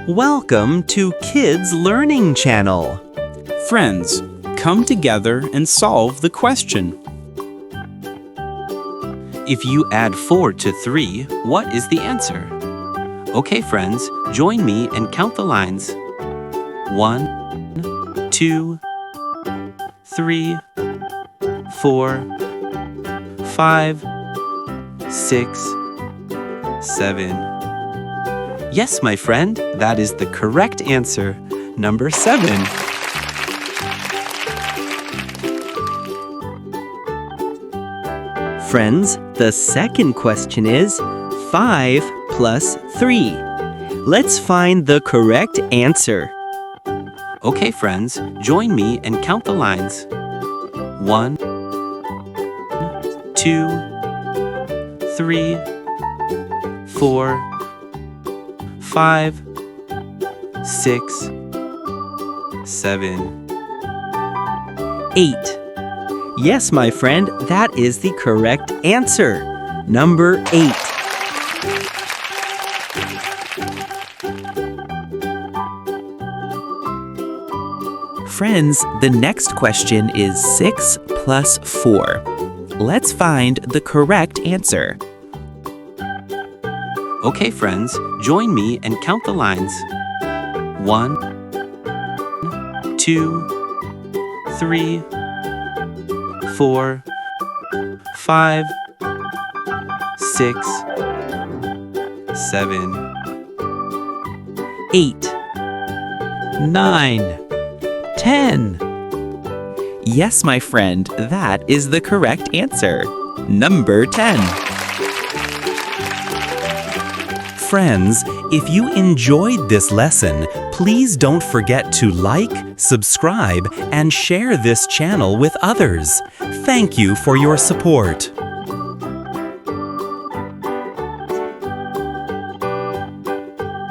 Welcome to Kids Learning Channel. Friends, come together and solve the question. If you add 4 to 3, what is the answer? Okay, friends, join me and count the lines. 1, 2, 3, 4, 5, 6, 7. Yes, my friend, that is the correct answer. Number 7. Friends, the second question is 5 plus 3. Let's find the correct answer. Okay, friends, join me and count the lines. 1, 2, 3, 4, 5, 6, 7, 8. Yes, my friend, that is the correct answer. Number 8. Friends, the next question is 6 plus 4. Let's find the correct answer. Okay, friends, join me and count the lines. 1, 2, 3, 4, 5, 6, 7, 8, 9, 10. Yes, my friend, that is the correct answer. Number 10. Friends, if you enjoyed this lesson, please don't forget to like, subscribe, and share this channel with others. Thank you for your support.